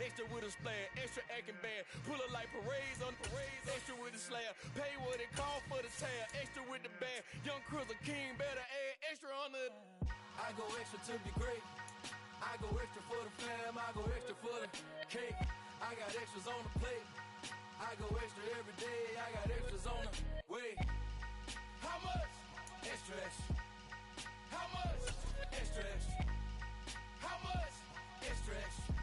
extra with a splash, extra acting bad. Pull it like parades on parades, extra with the slab. Pay what it call for the tab, extra with the bag. Young Cruiser King, better add extra on the. I go extra to be great. I go extra for the fam, I go extra for the cake. I got extras on the plate. I go extra every day, I got extras on the way. How much? Extra, extra. How much? Extra, extra. How much? Extra, extra.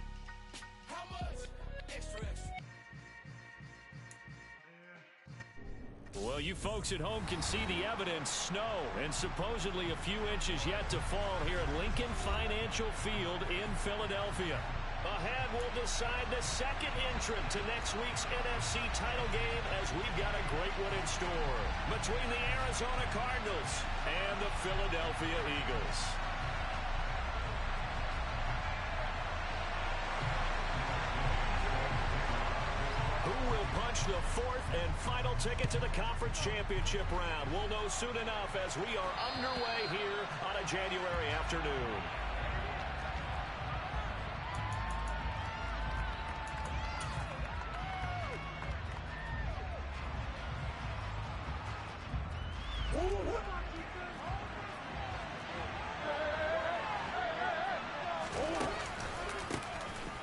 How much? Extra, extra. Well, you folks at home can see the evidence. Snow and supposedly a few inches yet to fall here at Lincoln Financial Field in Philadelphia. Ahead will decide the second entrant to next week's NFC title game as we've got a great one in store between the Arizona Cardinals and the Philadelphia Eagles. Who will punch the fourth and final ticket to the conference championship round? We'll know soon enough as we are underway here on a January afternoon.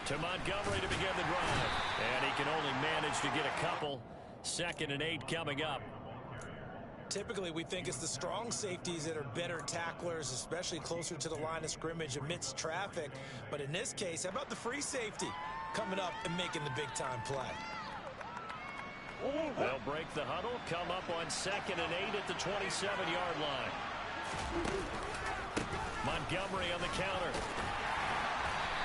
To Montgomery to begin the drive. And he can only manage to get a couple. 2nd and 8 coming up. Typically, we think it's the strong safeties that are better tacklers, especially closer to the line of scrimmage amidst traffic. But in this case, how about the free safety coming up and making the big-time play? They'll break the huddle, come up on 2nd and 8 at the 27-yard line. Montgomery on the counter.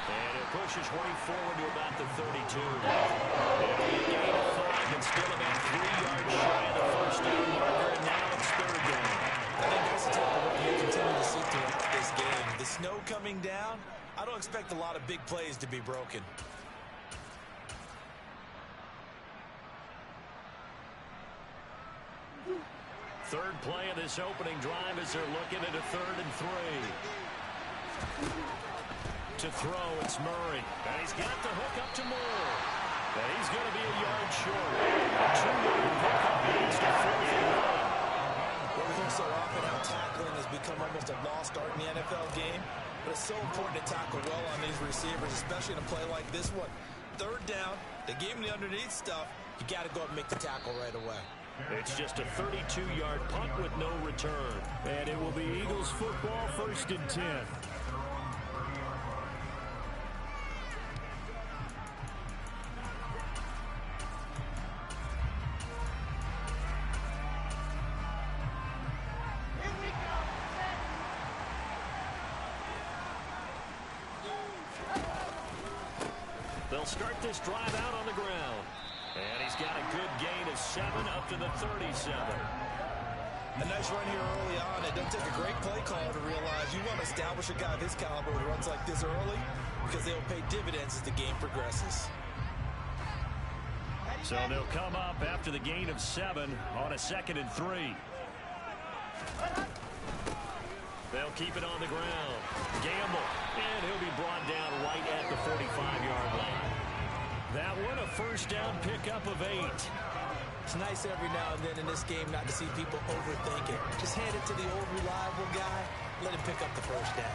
And it pushes right forward to about the 32. It'll be a gain of 5 and still about 3 yards shy of the first down marker, and now it's 3rd down. I think that's the type of what you continue to see throughout this game. The snow coming down, I don't expect a lot of big plays to be broken. Third play of this opening drive as they're looking at a 3rd and 3. To throw, it's Murray. And he's got the hook up to Moore. And he's going to be a yard short. A 2-yard pickup leads to 4th and 1. Well, we hear so often how tackling has become almost a lost art in the NFL game. But it's so important to tackle well on these receivers, especially in a play like this one. 3rd down, they gave him the underneath stuff. You got to go up and make the tackle right away. It's just a 32-yard punt with no return. And it will be Eagles football, 1st and 10. They'll start this drive out on the ground. And he's got a good gain of 7 up to the 37. A nice run here early on. It doesn't take a great play caller to realize you want to establish a guy of his caliber who runs like this early because they'll pay dividends as the game progresses. So they'll come up after the gain of 7 on a 2nd and 3. They'll keep it on the ground. Gamble, and he'll be brought down right at the 45-yard line. That one, a 1st down pickup of 8. It's nice every now and then in this game not to see people overthink it. Just hand it to the old reliable guy, let him pick up the 1st down.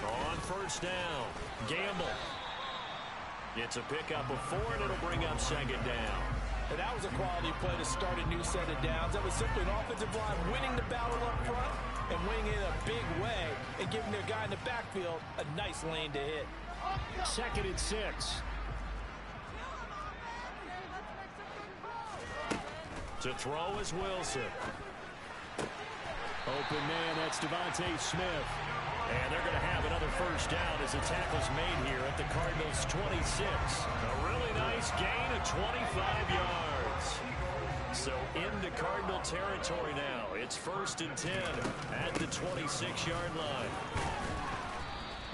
On 1st down, Gamble. It's a pickup of 4, and it'll bring up 2nd down. And that was a quality play to start a new set of downs. That was simply an offensive line winning the battle up front and winning it in a big way and giving their guy in the backfield a nice lane to hit. 2nd and 6. To throw is Wilson. Open man, that's Devontae Smith. And they're going to have another 1st down as the tackle's made here at the Cardinals' 26. A really nice gain of 25 yards. So into Cardinal territory now. It's 1st and 10 at the 26-yard line.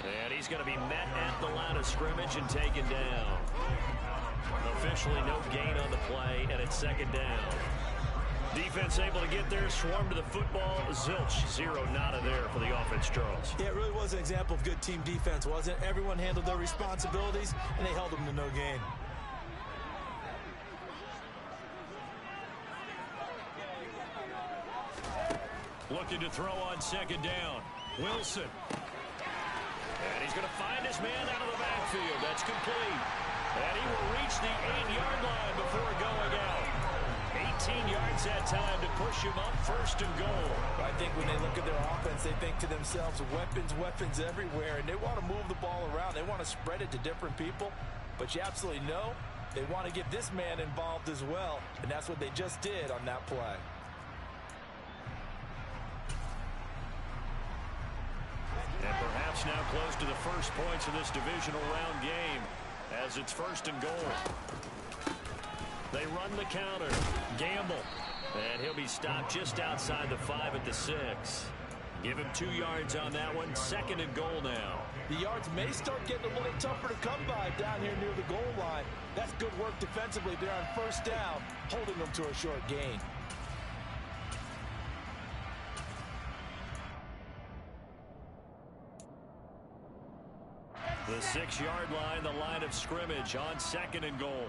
And he's going to be met at the line of scrimmage and taken down. Officially no gain on the play, and it's second down. Defense able to get there, swarm to the football. Zilch, zero, nada there for the offense, Charles. Yeah, it really was an example of good team defense, wasn't it? Everyone handled their responsibilities, and they held them to no gain. Looking to throw on second down. Wilson. And he's going to find his man out of the backfield. That's complete. And he will reach the 8-yard line before going out. 18 yards that time to push him up, first and goal. I think when they look at their offense, they think to themselves, weapons everywhere, and they want to move the ball around. They want to spread it to different people, but you absolutely know they want to get this man involved as well, and that's what they just did on that play. And perhaps now close to the first points of this divisional round game as it's first and goal. They run the counter. Gamble. And he'll be stopped just outside the 5 at the 6. Give him 2 yards on that one. Second and goal now. The yards may start getting a little tougher to come by down here near the goal line. That's good work defensively there on first down, holding them to a short gain. The 6-yard line, the line of scrimmage on second and goal.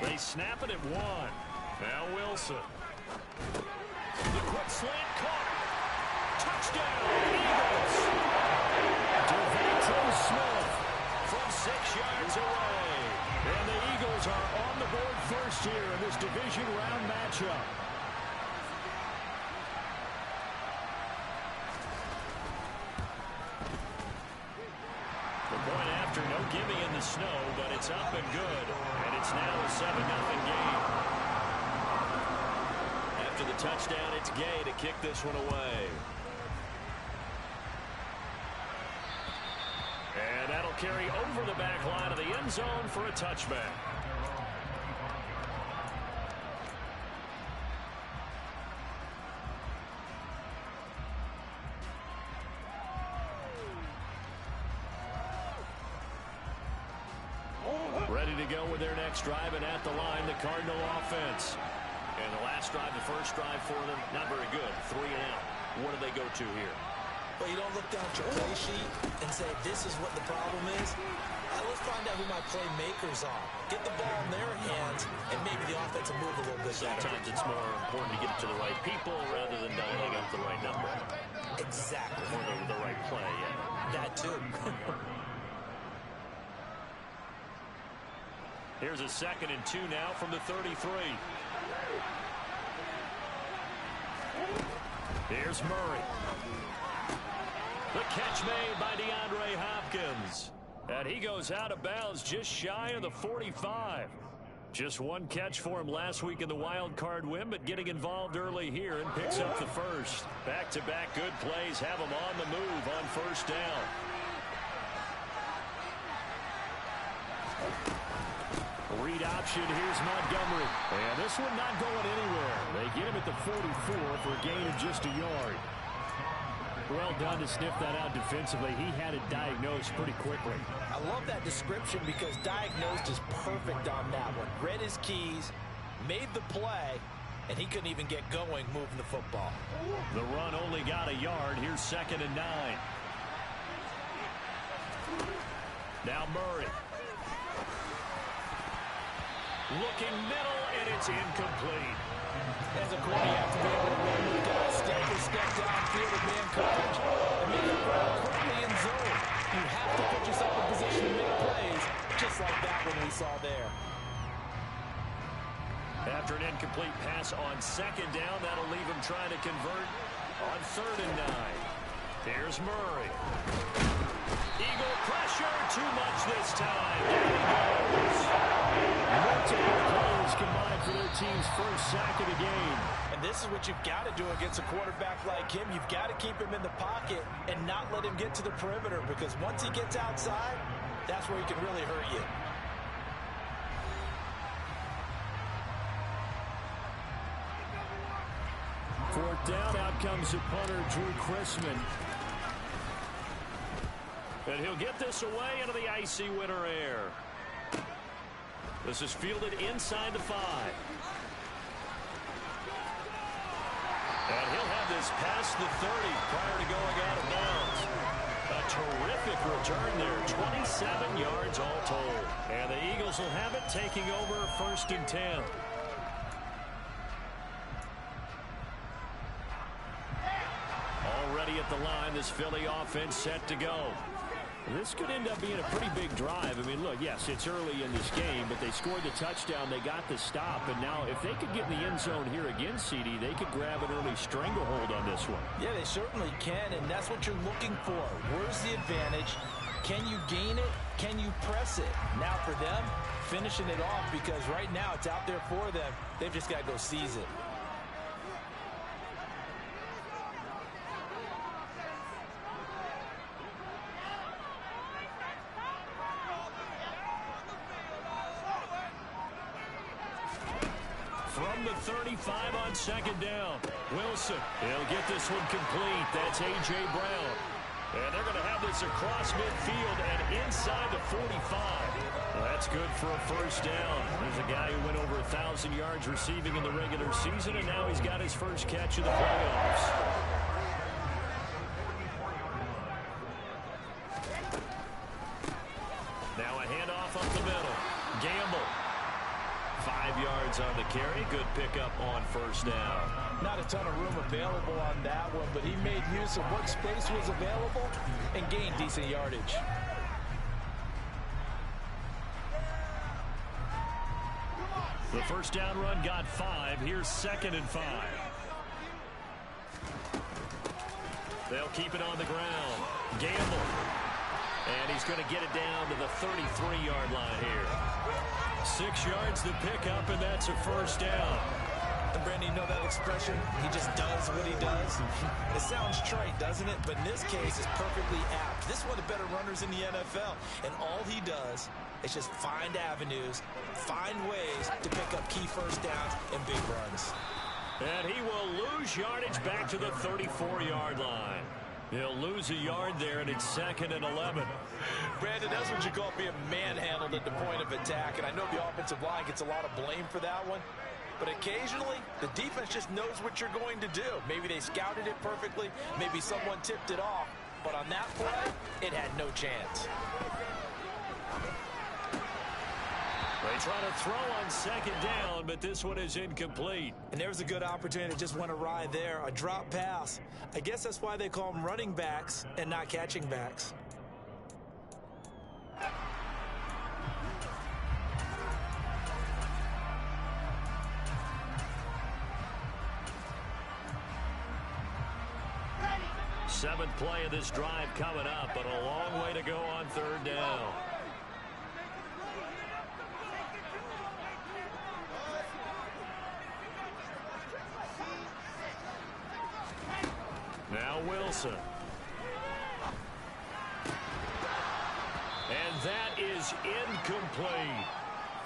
They snap it at 1. Now Wilson. The quick slant caught. Touchdown, Eagles. Devontae Smith from 6 yards away. And the Eagles are on the board first here in this division round matchup. The point after, no gimme in the snow, but it's up and good. And it's now a 7-0 game. After the touchdown, it's Gay to kick this one away. And that'll carry over the back line of the end zone for a touchback. Ready to go with their next drive, and at the line, the Cardinal offense. And the last drive, the first drive for them, not very good. 3 and out. What do they go to here? Well, you don't look down at your play sheet and say, this is what the problem is. Let's find out who my playmakers are. Get the ball in their hands, and maybe the offense will move a little bit better. Sometimes it's more important to get it to the right people rather than dialing up the right number. Exactly. Or the right play, yeah. That too. Here's a 2nd and 2 now from the 33. Here's Murray. The catch made by DeAndre Hopkins. And he goes out of bounds just shy of the 45. Just one catch for him last week in the wild card win, but getting involved early here and picks up the first. Back-to-back good plays have him on the move on first down. Read option, here's Montgomery. And this one not going anywhere. They get him at the 44 for a gain of just a yard. Well done to sniff that out defensively. He had it diagnosed pretty quickly. I love that description because diagnosed is perfect on that one. Read his keys, made the play, and he couldn't even get going moving the football. The run only got a yard. Here's 2nd and 9. Now Murray. Looking middle, and it's incomplete. As a corner, you have to be able to run with guys, step downfield with man coverage, and make it ground quickly in zone. You have to put yourself in position to make plays, just like that one we saw there. After an incomplete pass on 2nd down, that'll leave him trying to convert on 3rd and 9. Here's Murray. Eagle pressure, too much this time. Down he goes. Multiple players combined for their team's first sack of the game. And this is what you've got to do against a quarterback like him. You've got to keep him in the pocket and not let him get to the perimeter, because once he gets outside, that's where he can really hurt you. Fourth down, out comes the punter, Drew Chrisman. And he'll get this away into the icy winter air. This is fielded inside the 5. And he'll have this past the 30 prior to going out of bounds. A terrific return there, 27 yards all told. And the Eagles will have it, taking over 1st and 10. Already at the line, this Philly offense set to go. This could end up being a pretty big drive. I mean, look, yes, it's early in this game, but they scored the touchdown, they got the stop, and now if they could get in the end zone here again, CD, they could grab an early stranglehold on this one. Yeah, they certainly can, and that's what you're looking for. Where's the advantage? Can you gain it? Can you press it? Now for them, finishing it off, because right now it's out there for them. They've just got to go seize it. From the 35 on 2nd down. Wilson, he'll get this one complete. That's A.J. Brown. And they're going to have this across midfield and inside the 45. Well, that's good for a 1st down. There's a guy who went over 1,000 yards receiving in the regular season, and now he's got his first catch of the playoffs. Now a handoff up the middle. Gamble. 5 yards on the carry. Good pickup on 1st down. Not a ton of room available on that one, but he made use of what space was available and gained decent yardage. The 1st down run got 5. Here's 2nd and 5. They'll keep it on the ground. Gamble. And he's going to get it down to the 33-yard line here. 6 yards to pick up, and that's a 1st down. And Brandon, you know that expression? He just does what he does. It sounds trite, doesn't it? But in this case, it's perfectly apt. This is one of the better runners in the NFL. And all he does is just find avenues, find ways to pick up key 1st downs and big runs. And he will lose yardage back to the 34-yard line. He'll lose a yard there, and it's 2nd and 11. Brandon, that's what you call being manhandled at the point of attack. And I know the offensive line gets a lot of blame for that one. But occasionally, the defense just knows what you're going to do. Maybe they scouted it perfectly. Maybe someone tipped it off. But on that play, it had no chance. They try to throw on 2nd down, but this one is incomplete. And there's a good opportunity. Just went awry there. A drop pass. I guess that's why they call them running backs and not catching backs. Seventh play of this drive coming up, but a long way to go on 3rd down. Now Wilson. And that is incomplete.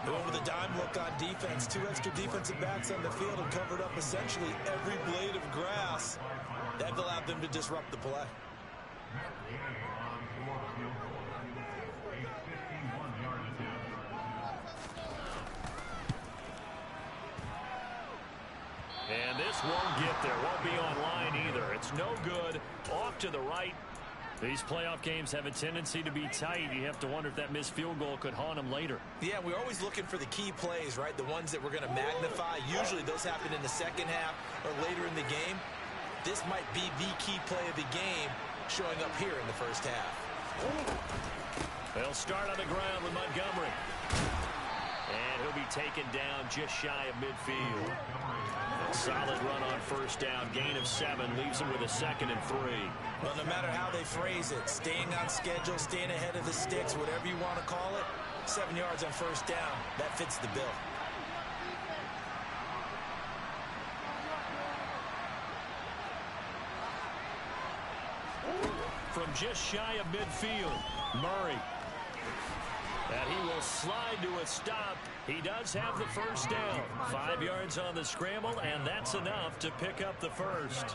Going with a dime look on defense. 2 extra defensive backs on the field and covered up essentially every blade of grass. That allowed them to disrupt the play. And this won't get there. Won't be online either. It's no good. Off to the right. These playoff games have a tendency to be tight. You have to wonder if that missed field goal could haunt them later. Yeah, we're always looking for the key plays, right? The ones that we're going to magnify. Usually those happen in the second half or later in the game. This might be the key play of the game showing up here in the first half. They'll start on the ground with Montgomery. And he'll be taken down just shy of midfield. Solid run on 1st down. Gain of 7 leaves him with a 2nd and 3. Well, no matter how they phrase it, staying on schedule, staying ahead of the sticks, whatever you want to call it, 7 yards on 1st down, that fits the bill. just shy of midfield. Murray. And he will slide to a stop. He does have the first down. 5 yards on the scramble, and that's enough to pick up the first.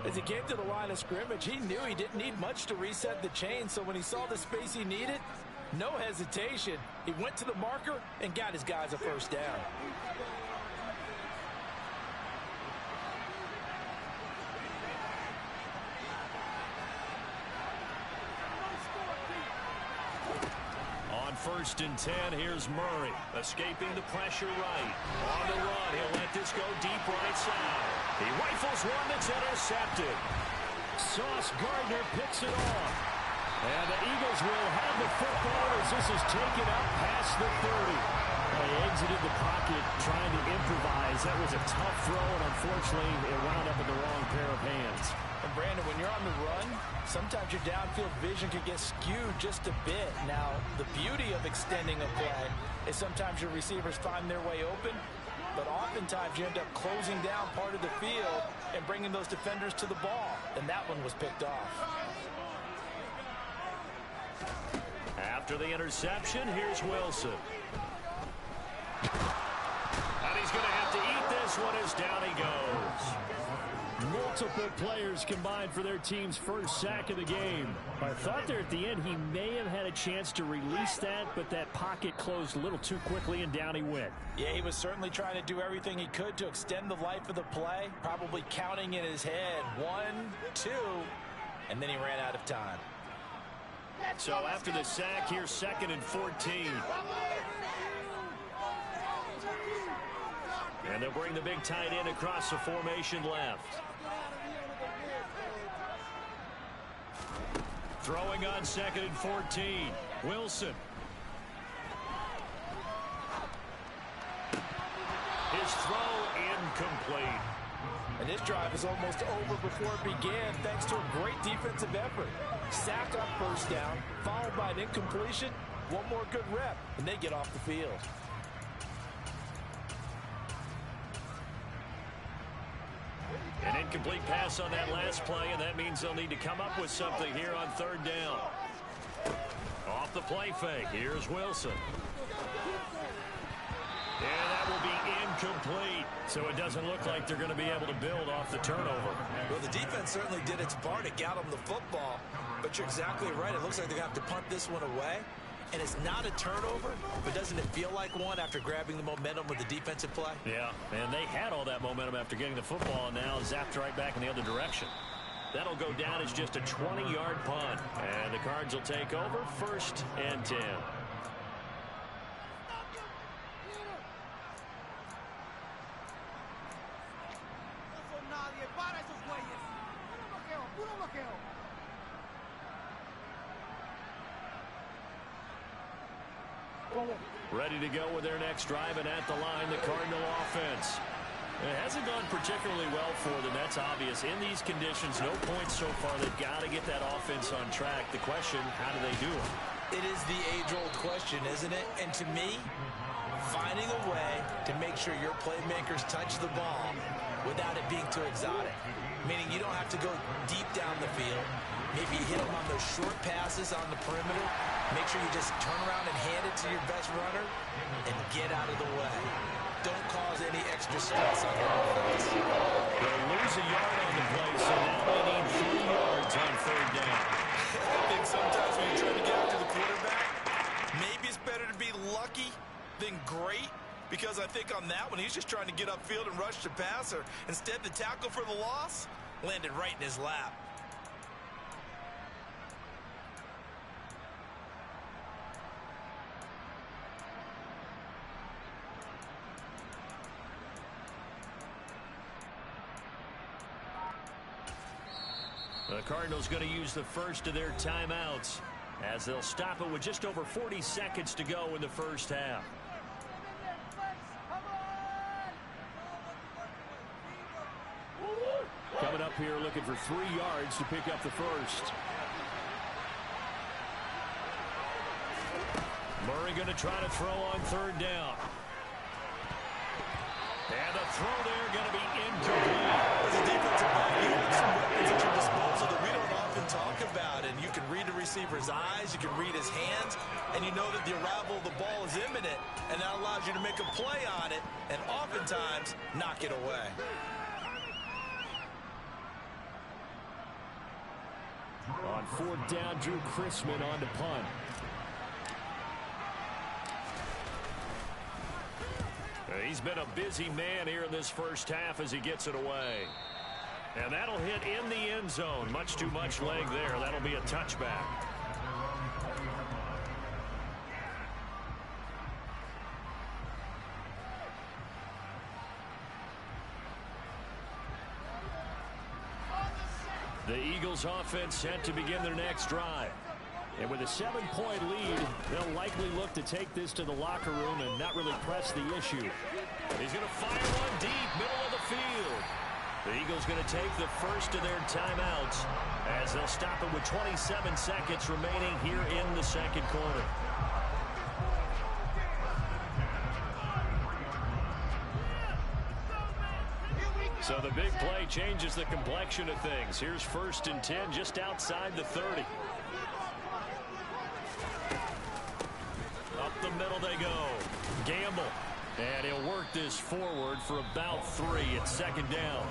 As he came to the line of scrimmage, he knew he didn't need much to reset the chain, so when he saw the space he needed, no hesitation. He went to the marker and got his guys a first down. First and 10, here's Murray, escaping the pressure right. On the run, he'll let this go deep right side. He rifles one that's intercepted. Sauce Gardner picks it off. And the Eagles will have the football as this is taken up past the 30. He exited the pocket trying to improvise. That was a tough throw, and unfortunately, it wound up in the wrong pair of hands. And Brandon, when you're on the run, sometimes your downfield vision can get skewed just a bit. Now, the beauty of extending a play is sometimes your receivers find their way open, but oftentimes you end up closing down part of the field and bringing those defenders to the ball. And that one was picked off. After the interception, here's Wilson. And he's going to have to eat this one as down he goes. Multiple players combined for their team's first sack of the game. I thought there at the end he may have had a chance to release that, but that pocket closed a little too quickly and down he went. Yeah, he was certainly trying to do everything he could to extend the life of the play, probably counting in his head 1, 2, and then he ran out of time. So after the sack, here's 2nd and 14. And they'll bring the big tight end across the formation left. Throwing on 2nd and 14. Wilson. His throw incomplete. And this drive is almost over before it began thanks to a great defensive effort. Sack on first down, followed by an incompletion. One more good rep, and they get off the field. An incomplete pass on that last play, and that means they'll need to come up with something here on 3rd down. Off the play fake, here's Wilson. And that will be incomplete. So it doesn't look like they're going to be able to build off the turnover. Well, the defense certainly did its part to get them the football. But you're exactly right. It looks like they have to punt this one away. And it's not a turnover, but doesn't it feel like one after grabbing the momentum with the defensive play? Yeah, and they had all that momentum after getting the football, and now zapped right back in the other direction. That'll go down as just a 20-yard punt. And the Cards will take over 1st and 10. Ready to go with their next drive, and at the line, the Cardinal offense. It hasn't gone particularly well for them. That's obvious. In these conditions, no points so far. They've got to get that offense on track. The question, how do they do it? It is the age-old question, isn't it? And to me, finding a way to make sure your playmakers touch the ball without it being too exotic. Meaning you don't have to go deep down the field. Maybe hit them on those short passes on the perimeter. Make sure you just turn around and hand it to your best runner and get out of the way. Don't cause any extra stress on your offense. They'll lose a yard on the play, so now they need 3 yards on 3rd down. I think sometimes when you're trying to get out to the quarterback, maybe it's better to be lucky than great. Because I think on that one, he's just trying to get upfield and rush the passer. Instead, the tackle for the loss landed right in his lap. The Cardinals going to use the first of their timeouts as they'll stop it with just over 40 seconds to go in the first half. Coming up here looking for 3 yards to pick up the first. Murray going to try to throw on 3rd down. And the throw there going to be incomplete. As a defensive back, you have some weapons at your disposal that we don't often talk about it. You can read the receiver's eyes, you can read his hands, and you know that the arrival of the ball is imminent, and that allows you to make a play on it and oftentimes knock it away. On fourth down, Drew Chrisman on to punt. He's been a busy man here in this first half as he gets it away. And that'll hit in the end zone. Much too much leg there. That'll be a touchback. The Eagles offense set to begin their next drive. And with a 7-point lead, they'll likely look to take this to the locker room and not really press the issue. He's going to fire one deep, middle of the field. The Eagles going to take the first of their timeouts as they'll stop it with 27 seconds remaining here in the second quarter. So the big play changes the complexion of things. Here's 1st and 10 just outside the 30. Up the middle they go. Gamble. And he'll work this forward for about 3 at 2nd down.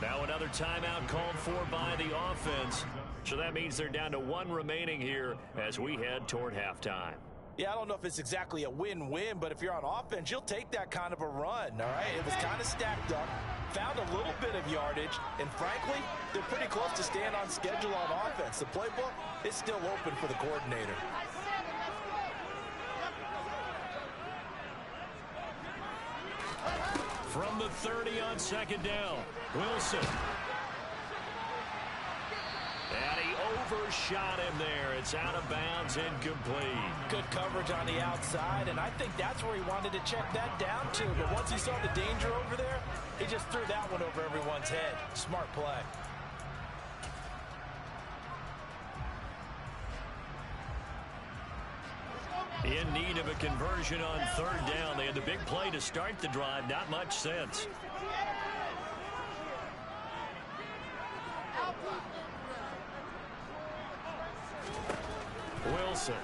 Now another timeout called for by the offense. So that means they're down to 1 remaining here as we head toward halftime. Yeah, I don't know if it's exactly a win-win, but if you're on offense, you'll take that kind of a run, all right? It was kind of stacked up, found a little bit of yardage, and frankly, they're pretty close to staying on schedule on offense. The playbook is still open for the coordinator. From the 30 on 2nd down, Wilson. And he overshot him there. It's out of bounds, incomplete. Good coverage on the outside, and I think that's where he wanted to check that down to. But once he saw the danger over there, he just threw that one over everyone's head. Smart play. In need of a conversion on 3rd down. They had the big play to start the drive. Not much sense. Wilson.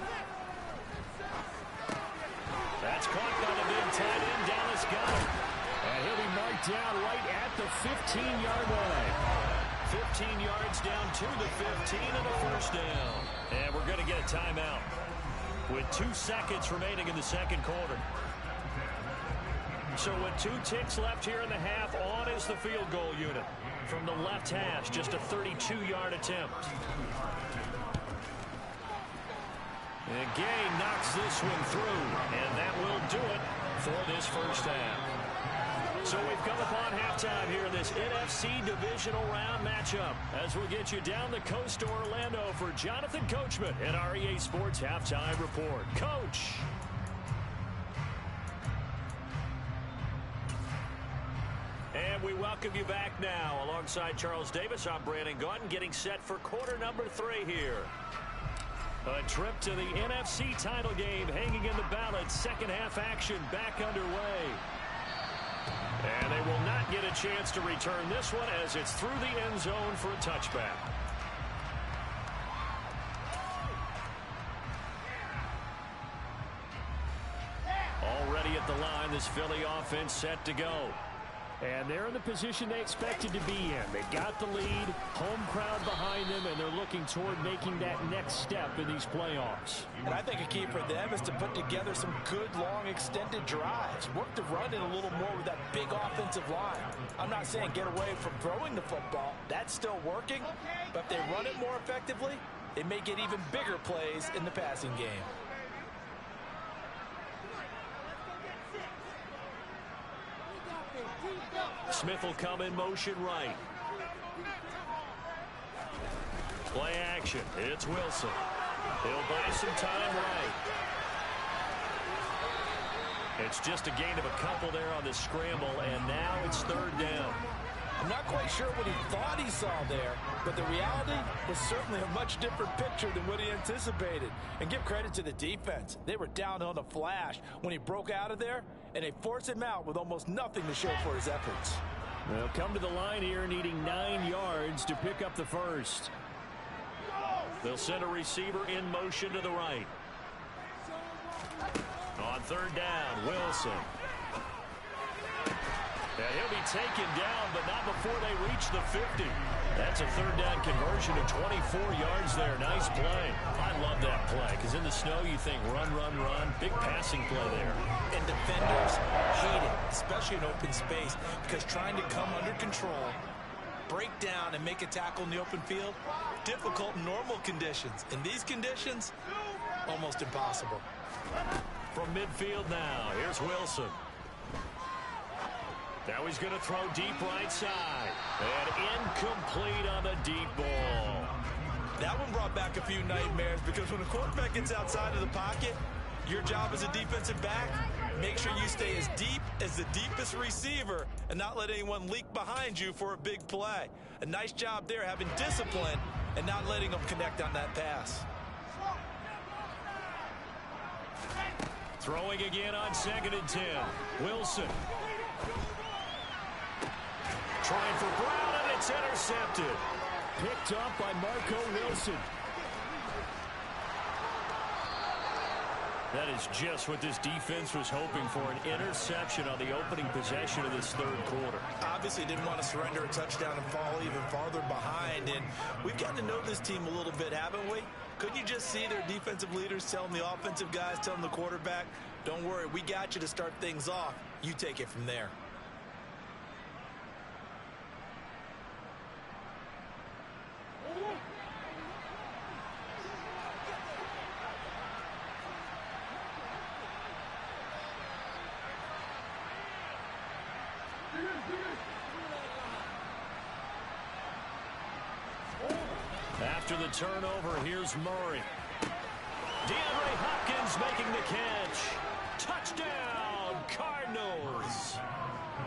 That's caught by the big tight end, Dallas Goedert. And he'll be marked down right at the 15-yard line. 15 yards down to the 15 and a 1st down. And we're going to get a timeout with 2 seconds remaining in the second quarter. So with 2 ticks left here in the half, on is the field goal unit. From the left hash, just a 32-yard attempt. And Gay knocks this one through, and that will do it for this first half. So we've come upon halftime here in this NFC Divisional Round matchup as we'll get you down the coast to Orlando for Jonathan Coachman and our EA Sports Halftime Report. Coach. And we welcome you back now. Alongside Charles Davis, I'm Brandon Gaudin, getting set for quarter number 3 here. A trip to the NFC title game hanging in the balance. Second half action back underway. And they will not get a chance to return this one as it's through the end zone for a touchback. Already at the line, this Philly offense set to go. And they're in the position they expected to be in. They've got the lead, home crowd behind them, and they're looking toward making that next step in these playoffs. And I think a key for them is to put together some good, long, extended drives. Work the run in a little more with that big offensive line. I'm not saying get away from throwing the football. That's still working. But if they run it more effectively, they may get even bigger plays in the passing game. Smith will come in motion right. Play action. It's Wilson. He'll buy some time right. It's just a gain of a couple there on the scramble, and now it's 3rd down. I'm not quite sure what he thought he saw there, but the reality was certainly a much different picture than what he anticipated. And give credit to the defense. They were down on a flash when he broke out of there, and they forced him out with almost nothing to show for his efforts. They'll come to the line here needing 9 yards to pick up the first. They'll send a receiver in motion to the right. On third down, Wilson. And he'll be taken down, but not before they reach the 50. That's a third down conversion of 24 yards there. Nice play. I love that play because in the snow you think run, run, run. Big passing play there. And defenders hate it, especially in open space, because trying to come under control, break down, and make a tackle in the open field, difficult in normal conditions. In these conditions, almost impossible. From midfield now, here's Wilson. Now he's going to throw deep right side. And incomplete on the deep ball. That one brought back a few nightmares because when a quarterback gets outside of the pocket, your job as a defensive back, make sure you stay as deep as the deepest receiver and not let anyone leak behind you for a big play. A nice job there having discipline and not letting them connect on that pass. Throwing again on 2nd and 10. Wilson. Trying for Brown, and it's intercepted. Picked up by Marco Wilson. That is just what this defense was hoping for, an interception on the opening possession of this third quarter. Obviously didn't want to surrender a touchdown and fall even farther behind, and we've gotten to know this team a little bit, haven't we? Couldn't you just see their defensive leaders telling the offensive guys, telling the quarterback, don't worry, we got you to start things off. You take it from there. After the turnover, here's Murray. DeAndre Hopkins making the catch. Touchdown, Cardinals.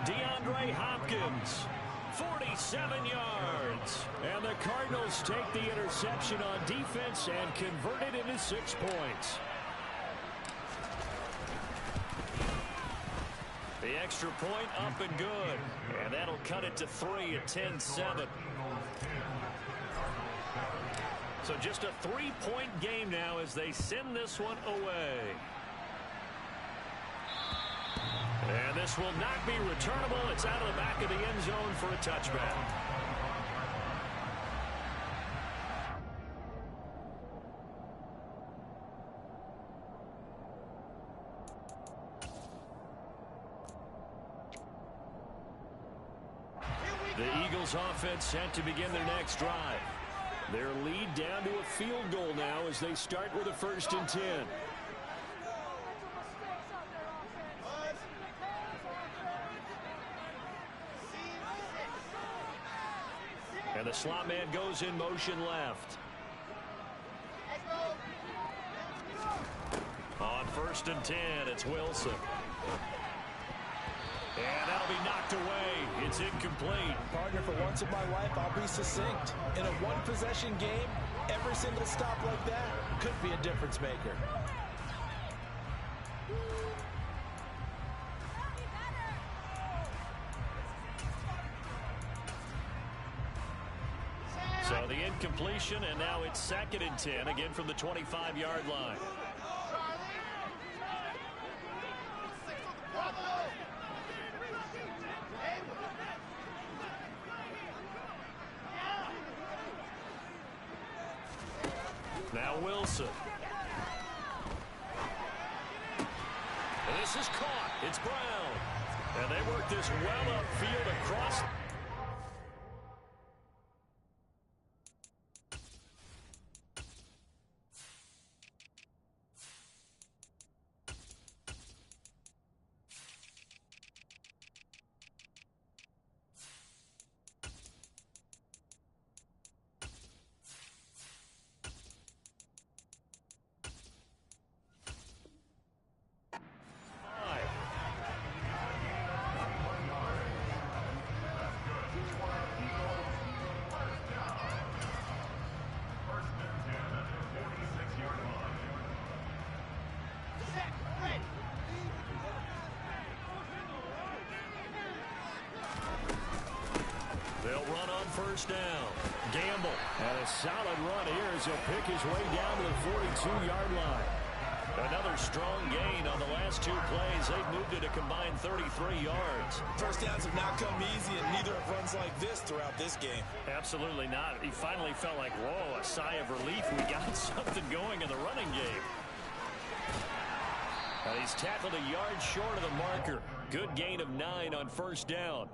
DeAndre Hopkins, 47 yards. And the Cardinals take the interception on defense and convert it into 6 points. The extra point up and good. And that'll cut it to 3 at 10-7. So just a 3-point game now as they send this one away. And this will not be returnable. It's out of the back of the end zone for a touchback. The Eagles offense set to begin their next drive. Their lead down to a field goal now as they start with a 1st and 10. And the slot man goes in motion left. On 1st and 10, it's Wilson. And that'll be knocked away. It's incomplete. Partner, for once in my life, I'll be succinct. In a one-possession game, every single stop like that could be a difference maker. So the incompletion, and now it's 2nd and 10, again from the 25-yard line. Now Wilson. And this is caught. It's Brown. And they work this well upfield across. first down. Gamble. And a solid run here as he'll pick his way down to the 42-yard line. Another strong gain on the last two plays. They've moved it a combined 33 yards. First downs have not come easy, and neither have runs like this throughout this game. Absolutely not. He finally felt like, whoa, a sigh of relief. We got something going in the running game. And he's tackled a yard short of the marker. Good gain of 9 on first down.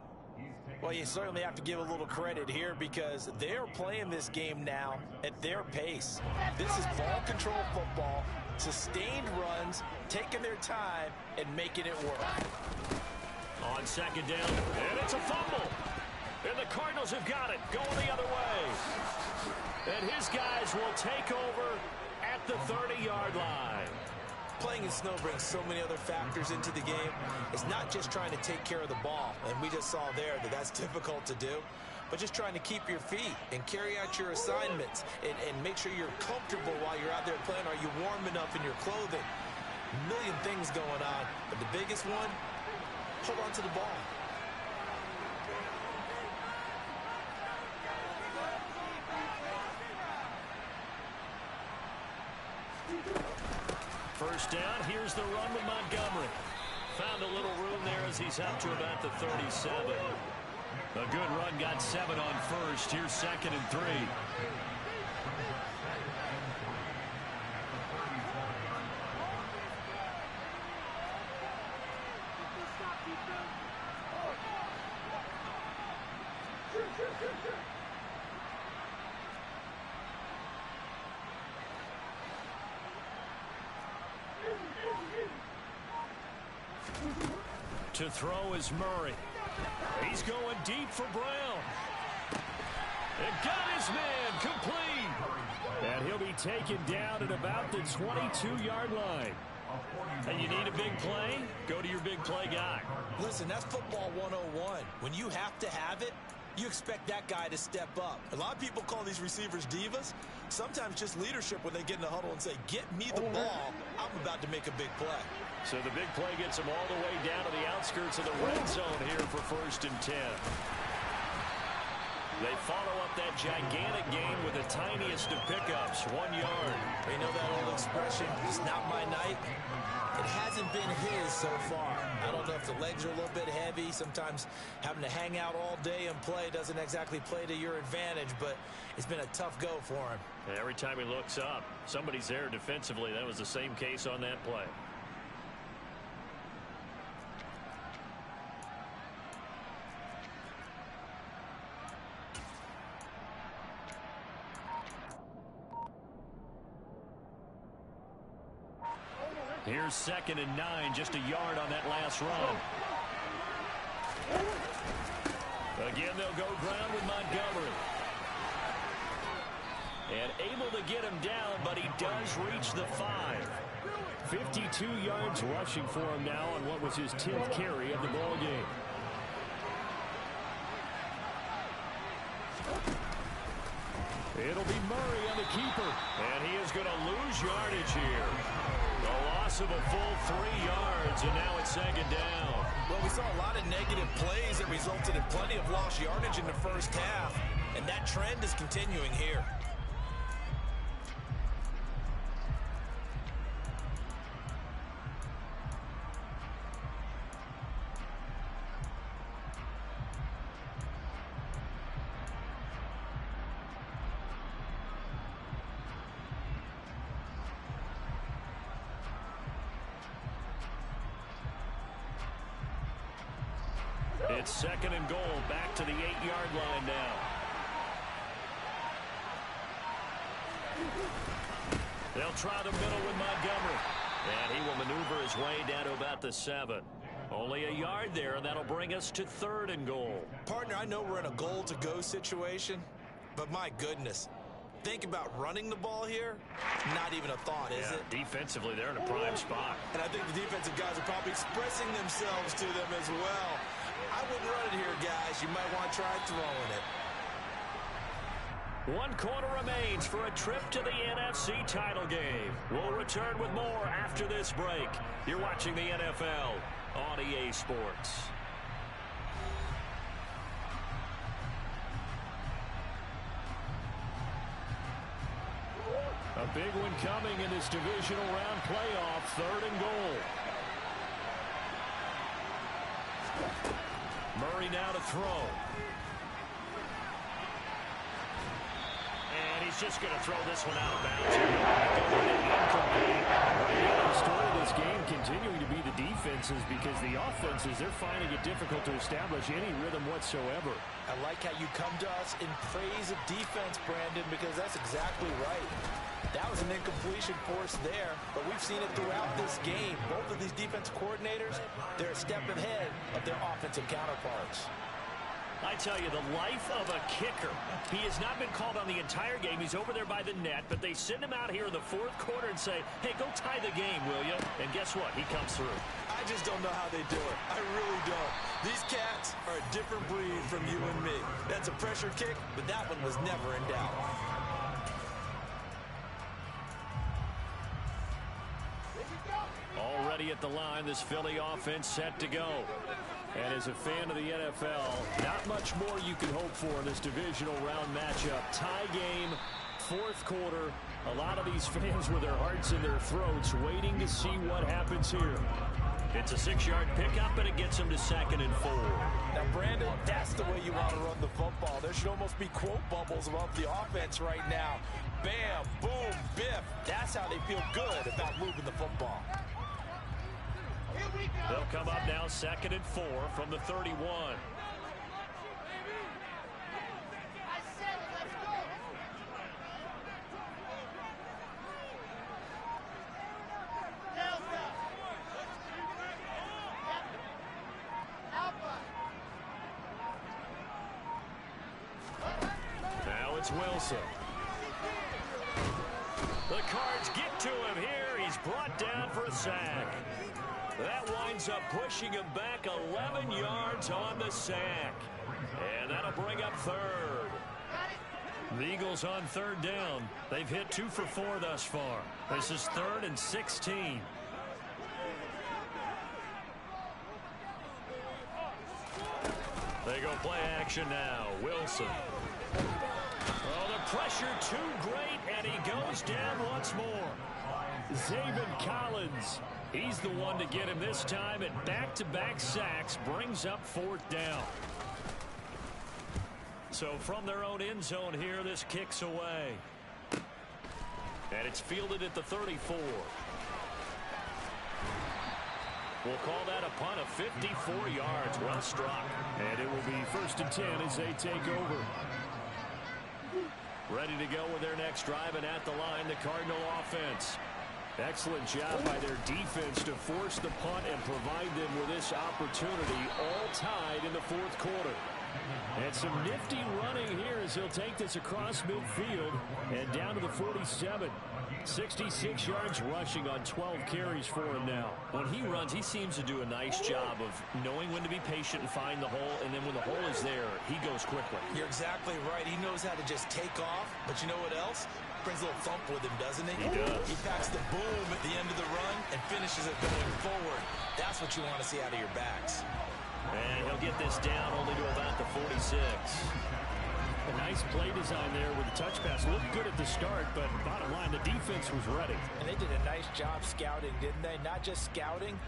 Well, you certainly have to give a little credit here because they're playing this game now at their pace. This is ball control football, sustained runs, taking their time, and making it work. On second down, and it's a fumble. And the Cardinals have got it, going the other way. And his guys will take over at the 30-yard line. Playing in snow brings so many other factors into the game. It's not just trying to take care of the ball, and we just saw there that that's difficult to do, but just trying to keep your feet and carry out your assignments and make sure you're comfortable while you're out there playing. Are you warm enough in your clothing? A million things going on, but the biggest one, hold on to the ball. First down, here's the run with Montgomery. Found a little room there as he's up to about the 37. A good run, got 7 on first. Here's second and 3. To throw is Murray. He's going deep for Brown. And got his man complete. And he'll be taken down at about the 22-yard line. And you need a big play? Go to your big play guy. Listen, that's football 101. When you have to have it, you expect that guy to step up. A lot of people call these receivers divas. Sometimes just leadership when they get in the huddle and say, get me the ball. I'm about to make a big play. So the big play gets him all the way down to the outskirts of the red zone here for first and 10. They follow up that gigantic gain with the tiniest of pickups, 1 yard. You know that old expression, it's not my night? It hasn't been his so far. I don't know if the legs are a little bit heavy. Sometimes having to hang out all day and play doesn't exactly play to your advantage, but it's been a tough go for him. And every time he looks up, somebody's there defensively. That was the same case on that play. Here's second and 9, just a yard on that last run. Again, they'll go ground with Montgomery. And able to get him down, but he does reach the 5. 52 yards rushing for him now on what was his 10th carry of the ball game. It'll be Murray on the keeper, and he is going to lose yardage here. A loss of a full 3 yards, and now it's second down. Well, we saw a lot of negative plays that resulted in plenty of lost yardage in the first half, and that trend is continuing here. It's second and goal, back to the 8-yard line now. They'll try the middle with Montgomery. And he will maneuver his way down to about the 7. Only a yard there, and that'll bring us to third and goal. Partner, I know we're in a goal-to-go situation, but my goodness. Think about running the ball here, not even a thought, is it? Defensively, they're in a prime spot. And I think the defensive guys are probably expressing themselves to them as well. I wouldn't run it here, guys. You might want to try throwing it. 1 quarter remains for a trip to the NFC title game. We'll return with more after this break. You're watching the NFL on EA Sports. big one coming in this divisional round playoff. 3rd and goal. Murray now to throw. And he's just going to throw this one out of bounds. The story of this game continuing to be the defenses, because the offenses, they're finding it difficult to establish any rhythm whatsoever. I like how you come to us in praise of defense, Brandon, because that's exactly right. That was an incompletion force there, but we've seen it throughout this game. Both of these defense coordinators, they're a step ahead of their offensive counterparts. I tell you, the life of a kicker. He has not been called on the entire game. He's over there by the net, but they send him out here in the 4th quarter and say, hey, go tie the game, will you? And guess what? He comes through. I just don't know how they do it. I really don't. These cats are a different breed from you and me. That's a pressure kick, but that one was never in doubt. Already at the line, this Philly offense set to go. And as a fan of the NFL, not much more you can hope for in this divisional round matchup. Tie game, 4th quarter. A lot of these fans with their hearts in their throats waiting to see what happens here. It's a 6-yard pickup, and it gets them to 2nd and 4. Now, Brandon, that's the way you want to run the football. There should almost be quote bubbles about the offense right now. Bam, boom, biff. That's how they feel good about moving the football. They'll come up now 2nd and 4 from the 31. Now it's Wilson. The Cards get to him here. He's brought down for a sack. That winds up pushing him back 11 yards on the sack. And that'll bring up 3rd. The Eagles on 3rd down. They've hit 2 for 4 thus far. This is 3rd and 16. They go play action now. Wilson. Oh, the pressure too great, and he goes down once more. Zaven Collins. He's the one to get him this time, and back-to-back sacks brings up 4th down. So from their own end zone here, this kicks away. And it's fielded at the 34. We'll call that a punt of 54 yards. Well struck. And it will be 1st and 10 as they take over. Ready to go with their next drive, and at the line, the Cardinal offense. Excellent job by their defense to force the punt and provide them with this opportunity, all tied in the 4th quarter. And some nifty running here as he'll take this across midfield and down to the 47. 66 yards rushing on 12 carries for him now. When he runs, he seems to do a nice job of knowing when to be patient and find the hole, and then when the hole is there, he goes quickly. You're exactly right. He knows how to just take off, but you know what else? Brings a little thump with him, doesn't he? He does. He packs the boom at the end of the run and finishes it going forward. That's what you want to see out of your backs. And he'll get this down only to about the 46. A nice play design there with the touch pass. Looked good at the start, but bottom line, the defense was ready. And they did a nice job scouting, didn't they? Not just scouting,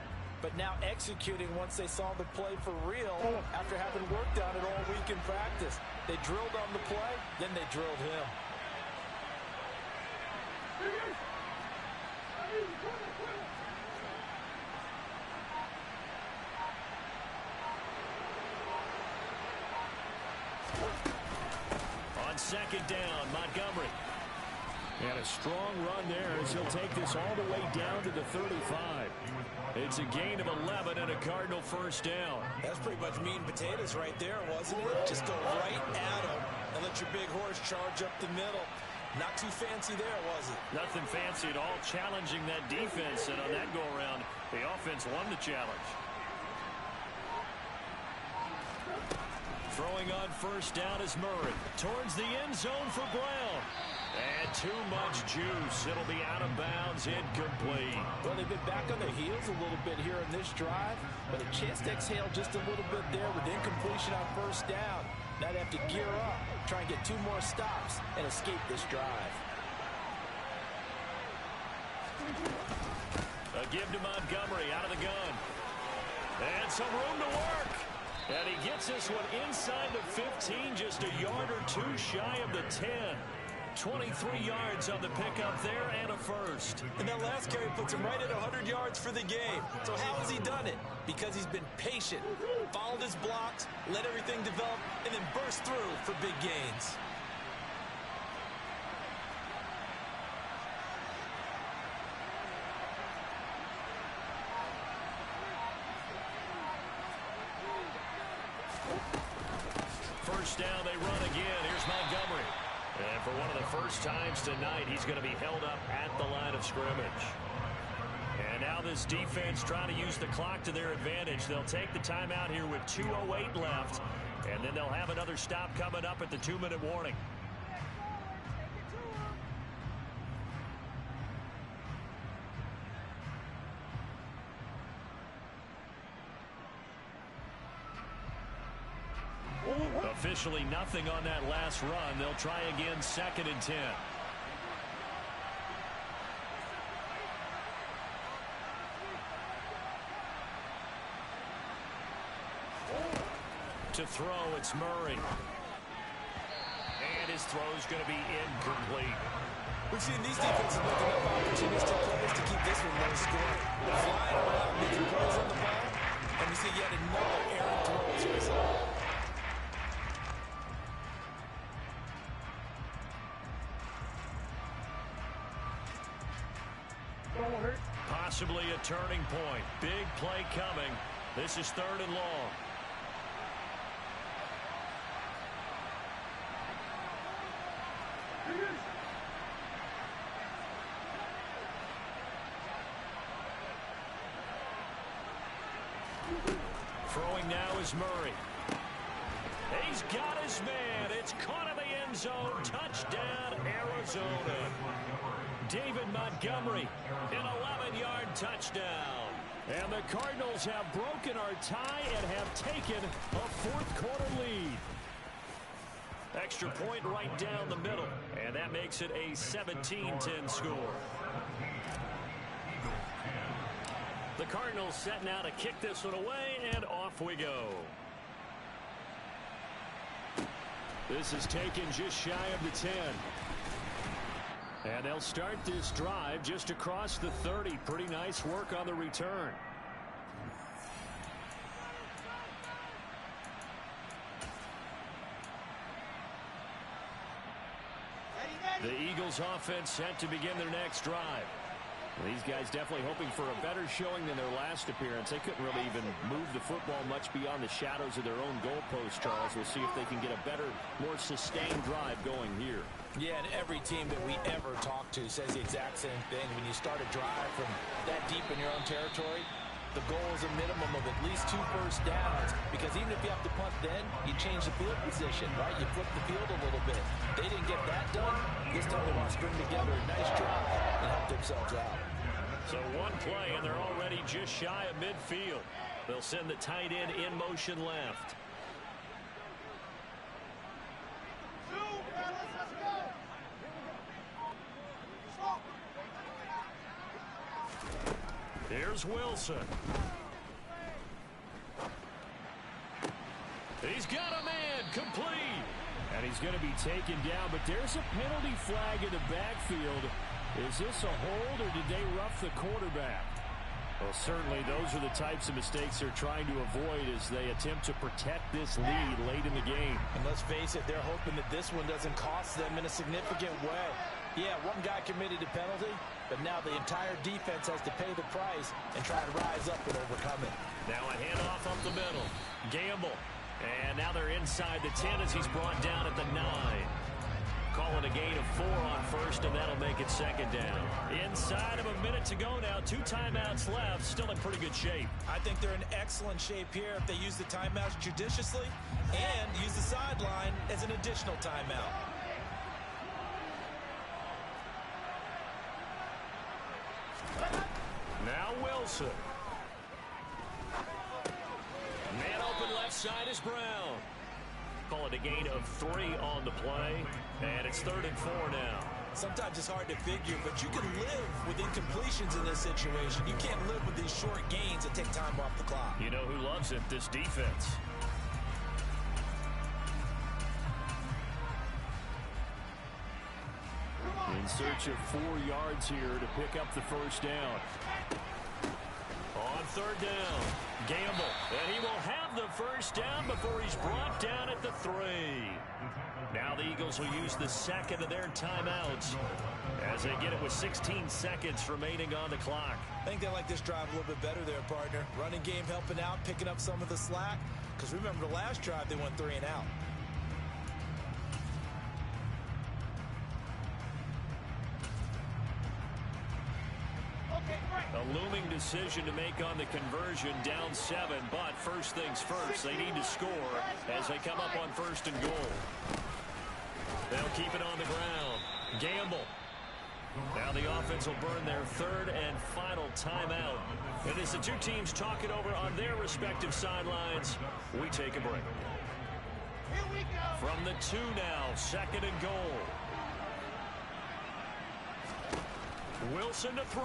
but now executing once they saw the play for real after having worked on it all week in practice. They drilled on the play, then they drilled him. On 2nd down, Montgomery. And a strong run there as he'll take this all the way down to the 35. It's a gain of 11 and a Cardinal 1st down. That's pretty much meat and potatoes right there, wasn't it? Just go right at him and let your big horse charge up the middle. Not too fancy there, was it? Nothing fancy at all, challenging that defense, and on that go-around, the offense won the challenge. Throwing on 1st down is Murray. Towards the end zone for Brown. And too much juice. It'll be out of bounds, incomplete. Well, they've been back on their heels a little bit here in this drive, but a chance to exhale just a little bit there with incompletion on 1st down. Now they have to gear up, try and get 2 more stops, and escape this drive. give to Montgomery out of the gun. And some room to work. And he gets this one inside the 15, just a yard or two shy of the 10. 23 yards on the pickup there and a first. And that last carry puts him right at 100 yards for the game. So how has he done it? Because he's been patient, followed his blocks, let everything develop, and then burst through for big gains. First down, they run again. Here's Montgomery. And for one of the first times tonight, he's going to be held up at the line of scrimmage. And now this defense trying to use the clock to their advantage. They'll take the timeout here with 2:08 left. And then they'll have another stop coming up at the 2-minute warning. Officially nothing on that last run. They'll try again, 2nd and 10. To throw, it's Murray. And his throw's going to be incomplete. We've seen these defenses looking up opportunistic plays to keep this one low scoring. They're flying around, making plays on the ball, and we see yet another errant throw as a result. Possibly a turning point. Big play coming. This is 3rd and long. Throwing now is Murray. He's got his man. It's caught in the end zone. Touchdown, Arizona. David Montgomery, an 11-yard touchdown. And the Cardinals have broken our tie and have taken a 4th-quarter lead. Extra point right down the middle, and that makes it a 17-10 score. The Cardinals setting out to kick this one away, and off we go. This is taken just shy of the 10. And they'll start this drive just across the 30. Pretty nice work on the return. The Eagles offense set to begin their next drive. These guys definitely hoping for a better showing than their last appearance. They couldn't really even move the football much beyond the shadows of their own goalpost, Charles. We'll see if they can get a better, more sustained drive going here. Yeah, and every team that we ever talk to says the exact same thing. When you start a drive from that deep in your own territory, the goal is a minimum of at least 2 first downs, because even if you have to punt then, you change the field position, right? You flip the field a little bit. They didn't get that done. This time they want to string together a nice drive and help themselves out. So one play, and they're already just shy of midfield. They'll send the tight end in motion left. Here's Wilson. He's got a man, complete. And he's going to be taken down, but there's a penalty flag in the backfield. Is this a hold, or did they rough the quarterback? Well, certainly those are the types of mistakes they're trying to avoid as they attempt to protect this lead late in the game. And let's face it, they're hoping that this one doesn't cost them in a significant way. Yeah, one guy committed a penalty, but now the entire defense has to pay the price and try to rise up and overcome it. Now a handoff up the middle. Gamble. And now they're inside the 10 as he's brought down at the 9. Calling a gain of 4 on first, and that'll make it 2nd down. Inside of a minute to go now. 2 timeouts left. Still in pretty good shape. I think they're in excellent shape here if they use the timeouts judiciously and use the sideline as an additional timeout. Now Wilson. Man open left side is Brown. Call it a gain of 3 on the play, and it's 3rd and 4 now. Sometimes it's hard to figure, but you can live with incompletions in this situation. You can't live with these short gains that take time off the clock. You know who loves it? This defense. In search of 4 yards here to pick up the first down. On third down, Gamble. And he will have the first down before he's brought down at the 3. Now the Eagles will use the second of their timeouts as they get it with 16 seconds remaining on the clock. I think they like this drive a little bit better there, partner. Running game helping out, picking up some of the slack. Because remember, the last drive they went 3 and out. A looming decision to make on the conversion, down 7, but first things first, they need to score as they come up on first and goal. They'll keep it on the ground. Gamble. Now the offense will burn their 3rd and final timeout. And as the two teams talk it over on their respective sidelines, we take a break. From the 2 now, 2nd and goal. Wilson to throw.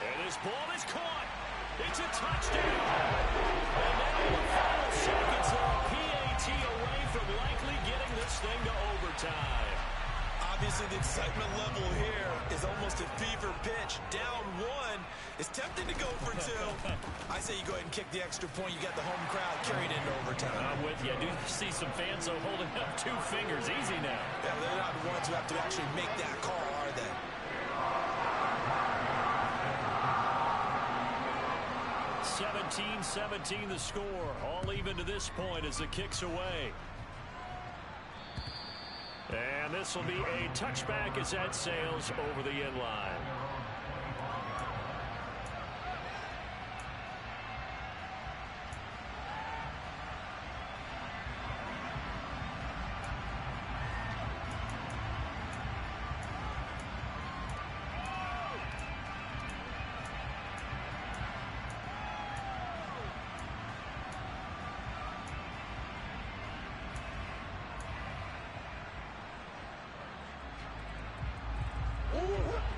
And his ball is caught. It's a touchdown. And now the final seconds are a PAT away from likely getting this thing to overtime. Obviously, the excitement level here is almost a fever pitch. Down 1. It's tempting to go for 2. I say you go ahead and kick the extra point. You got the home crowd carried into overtime. I'm with you. I do see some fans holding up 2 fingers. Easy now. Yeah, they're not the ones who have to actually make that call, are they? (17-17) the score. All even to this point as the kick's away. And this will be a touchback as that sails over the end line.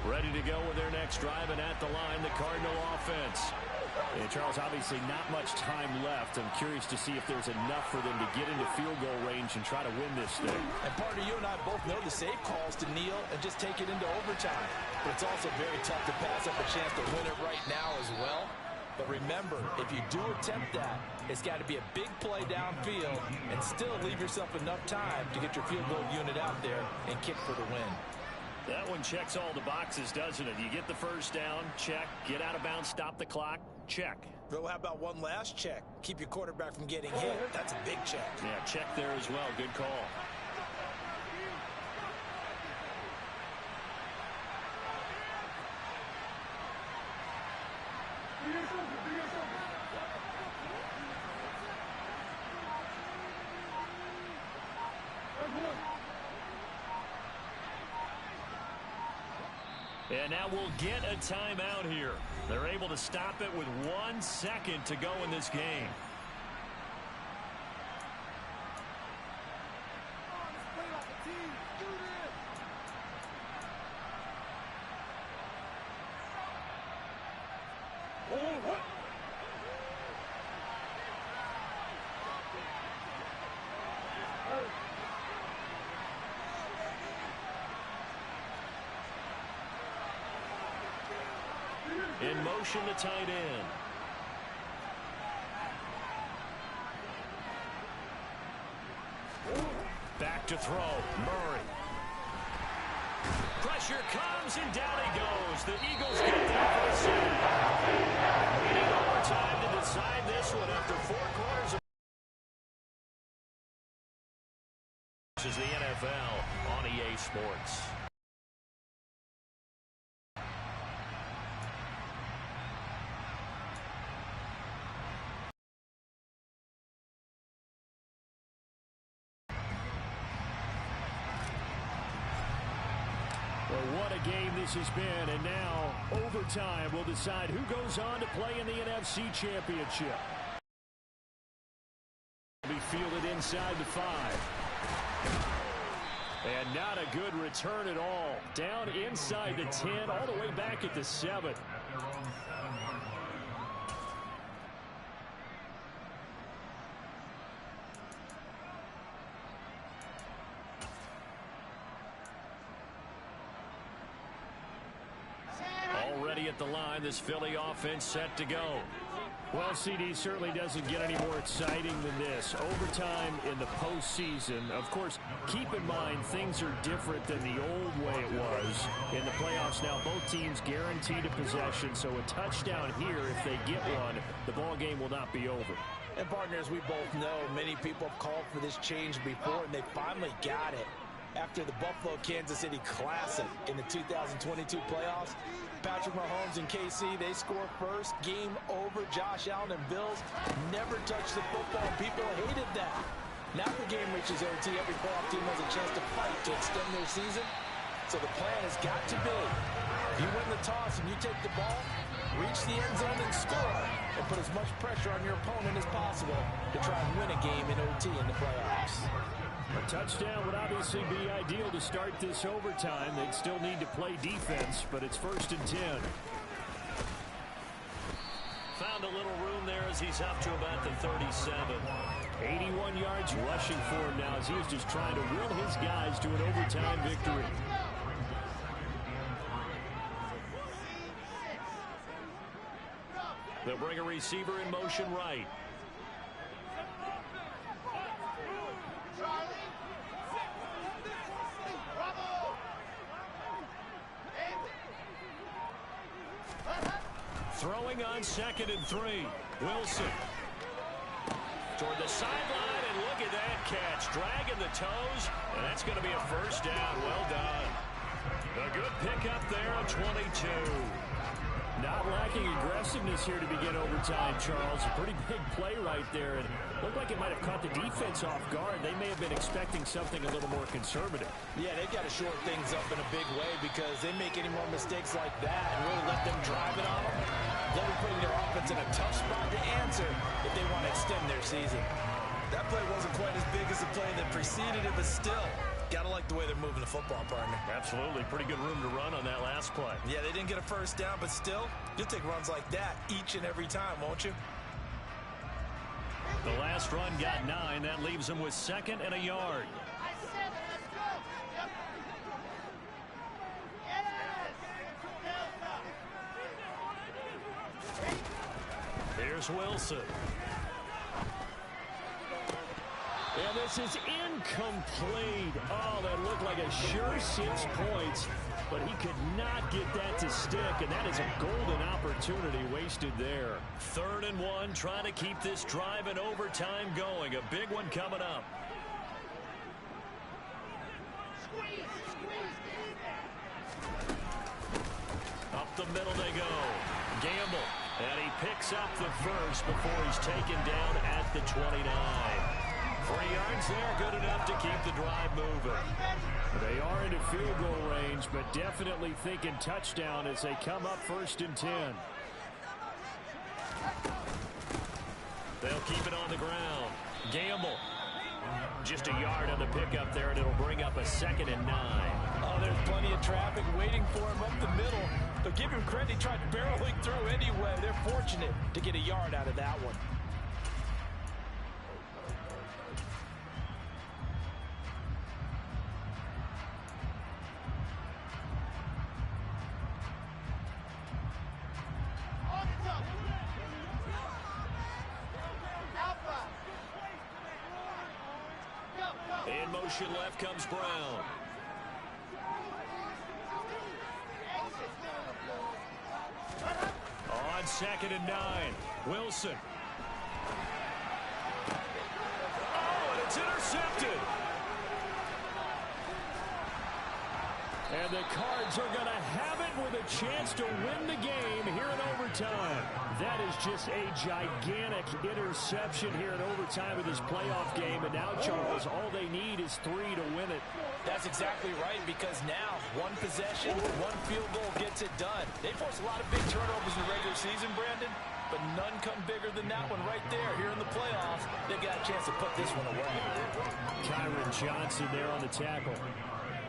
Ready to go with their next drive, and at the line, the Cardinal offense. And Charles, obviously not much time left. I'm curious to see if there's enough for them to get into field goal range and try to win this thing. And partner, you and I both know the safe calls to kneel and just take it into overtime. But it's also very tough to pass up a chance to win it right now as well. But remember, if you do attempt that, it's got to be a big play downfield and still leave yourself enough time to get your field goal unit out there and kick for the win. That one checks all the boxes, doesn't it? You get the first down, check. Get out of bounds, stop the clock, check. Well, how about one last check? Keep your quarterback from getting hit. That's a big check. Yeah, check there as well. Good call. And now we'll get a timeout here. They're able to stop it with 1 second to go in this game. In motion, the tight end. Back to throw. Murray. Pressure comes, and down he goes. The Eagles get there for the sack. We need overtime to decide this one after 4 quarters of is the NFL on EA Sports. Well, what a game this has been, and now overtime will decide who goes on to play in the NFC Championship. Be fielded inside the 5. And not a good return at all. Down inside the 10, all the way back at the 7. Already at the line, this Philly offense set to go. Well, CD certainly doesn't get any more exciting than this. Overtime in the postseason. Of course, keep in mind things are different than the old way it was. In the playoffs now, both teams guaranteed a possession, so a touchdown here, if they get one, the ball game will not be over. And partners, we both know many people have called for this change before, and they finally got it. After the Buffalo-Kansas City Classic in the 2022 playoffs, Patrick Mahomes and KC, they score first. Game over. Josh Allen and Bills never touched the football. People hated that. Now the game reaches OT. Every playoff team has a chance to fight to extend their season. So the plan has got to be, you win the toss and you take the ball, reach the end zone and score, and put as much pressure on your opponent as possible to try and win a game in OT in the playoffs. A touchdown would obviously be ideal to start this overtime. They'd still need to play defense, but it's 1st and 10. Found a little room there as he's up to about the 37. 81 yards rushing for him now as he was just trying to will his guys to an overtime victory. They'll bring a receiver in motion right. Throwing on 2nd and 3. Wilson. Toward the sideline, and look at that catch. Dragging the toes, and that's going to be a 1st down. Well done. A good pickup there on 22. Not lacking aggressiveness here to begin overtime, Charles. A pretty big play right there, and looked like it might have caught the defense off guard. They may have been expecting something a little more conservative. Yeah, they've got to short things up in a big way because they make any more mistakes like that and really let them drive it on them. They'll be putting their offense in a tough spot to answer if they want to extend their season. That play wasn't quite as big as the play that preceded it, but still, got to like the way they're moving the football, partner. Absolutely. Pretty good room to run on that last play. Yeah, they didn't get a 1st down, but still, you'll take runs like that each and every time, won't you? The last run got 9. That leaves them with 2nd and a yard. Here's Wilson. And this is incomplete. Oh, that looked like a sure 6 points, but he could not get that to stick, and that is a golden opportunity wasted there. 3rd and 1, trying to keep this drive in overtime going. A big one coming up. Up the middle they go. Gamble, and he picks up the 1st before he's taken down at the 29. 3 yards there, good enough to keep the drive moving. They are into field goal range, but definitely thinking touchdown as they come up 1st and 10. They'll keep it on the ground. Gamble. Just a yard on the pickup there, and it'll bring up a 2nd and 9. Oh, there's plenty of traffic waiting for him up the middle. But give him credit, he tried barreling through anyway. They're fortunate to get a yard out of that one. In motion left comes Brown. On 2nd and 9, Wilson. Oh, and it's intercepted. And the Cards are going to have it with a chance to win the game here in overtime. That is just a gigantic interception here in overtime of this playoff game. And now, Charles, all they need is 3 to win it. That's exactly right, because now one possession, one field goal gets it done. They force a lot of big turnovers in the regular season, Brandon, but none come bigger than that one right there. Here in the playoffs, they got a chance to put this one away. Kyron Johnson there on the tackle.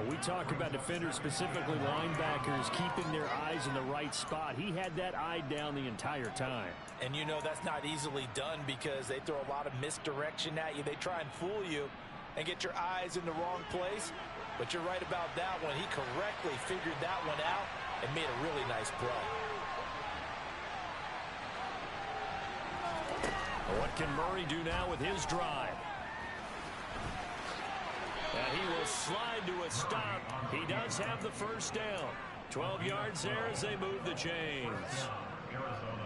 We talk about defenders, specifically linebackers, keeping their eyes in the right spot. He had that eye down the entire time. And you know that's not easily done because they throw a lot of misdirection at you. They try and fool you and get your eyes in the wrong place. But you're right about that one. He correctly figured that one out and made a really nice play. What can Murray do now with his drive? And he will slide to a stop. He does have the first down. 12 yards there as they move the chains.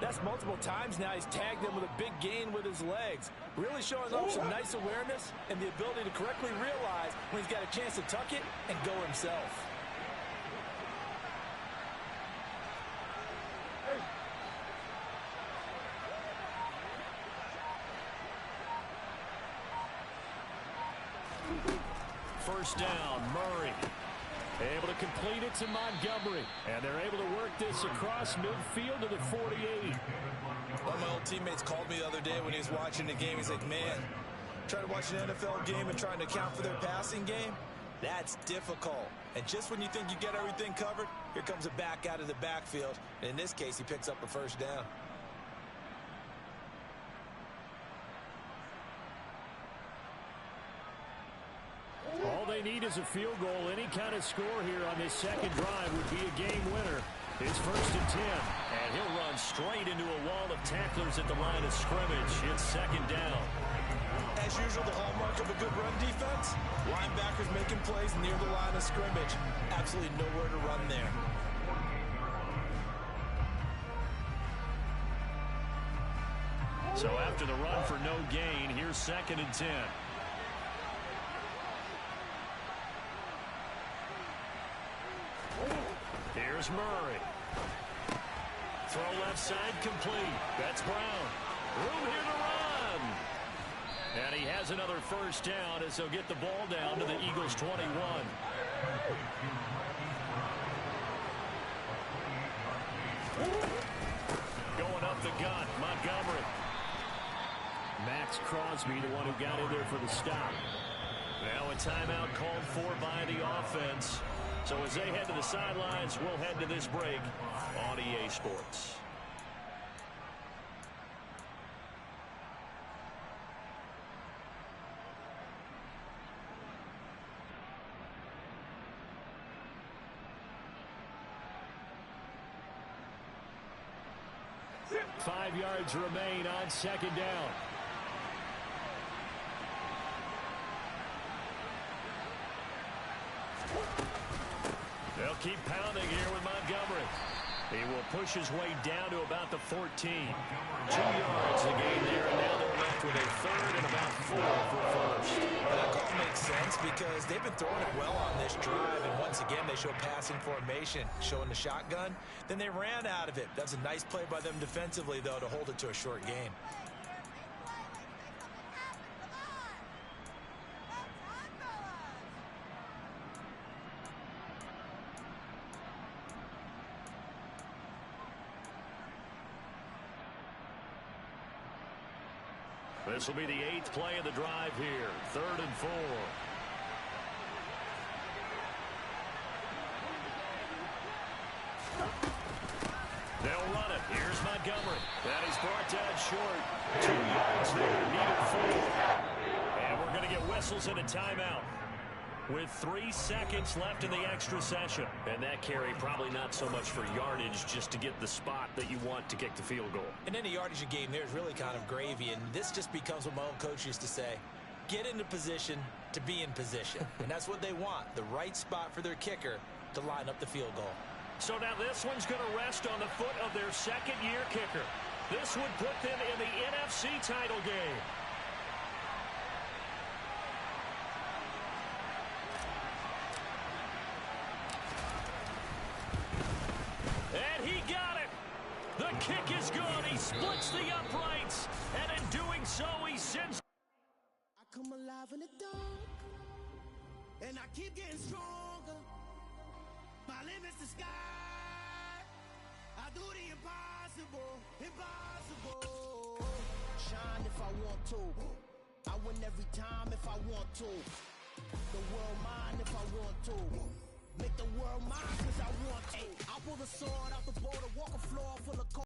That's multiple times now he's tagged him with a big gain with his legs. Really showing off some nice awareness and the ability to correctly realize when he's got a chance to tuck it and go himself. First down, Murray. Able to complete it to Montgomery. And they're able to work this across midfield to the 48. One of my old teammates called me the other day when he was watching the game. He's like, man, trying to watch an NFL game and trying to account for their passing game, that's difficult. And just when you think you get everything covered, here comes a back out of the backfield. And in this case, he picks up a first down. All they need is a field goal. Any kind of score here on this second drive would be a game winner. It's 1st and 10. And he'll run straight into a wall of tacklers at the line of scrimmage. It's second down. As usual, the hallmark of a good run defense, linebackers making plays near the line of scrimmage. Absolutely nowhere to run there. So after the run for no gain, here's 2nd and 10. Here's Murray. Throw left side complete. That's Brown. Room here to run. And he has another first down as they'll get the ball down to the Eagles 21. Going up the gut, Montgomery. Max Crosby, the one who got in there for the stop. Now a timeout called for by the offense. So as they head to the sidelines, we'll head to this break on EA Sports. Five yards remain on second down. They'll keep pounding here with Montgomery. He will push his way down to about the 14. 2 yards to gain there, and now they're left with a third and about 4 for first. That call makes sense because they've been throwing it well on this drive, and once again they show passing formation, showing the shotgun. Then they ran out of it. That's a nice play by them defensively, though, to hold it to a short game. This will be the 8th play of the drive here. 3rd and 4. They'll run it. Here's Montgomery. That is brought down short. 2 yards there. Needed 4. And we're going to get whistles and a timeout with 3 seconds left in the extra session. And that carry probably not so much for yardage, just to get the spot that you want to kick the field goal. And any yardage you gain there is really kind of gravy, and this just becomes what my old coach used to say. Get into position to be in position. And that's what they want, the right spot for their kicker to line up the field goal. So now this one's going to rest on the foot of their second-year kicker. This would put them in the NFC title game. And he got it. The kick is good. He splits the uprights. And in doing so, he sends. I come alive in the dark. And I keep getting stronger. My limit's the sky. I want to. I win every time if I want to. The world mine if I want to. Make the world mine cause I want to. I'll pull the sword out the border, walk a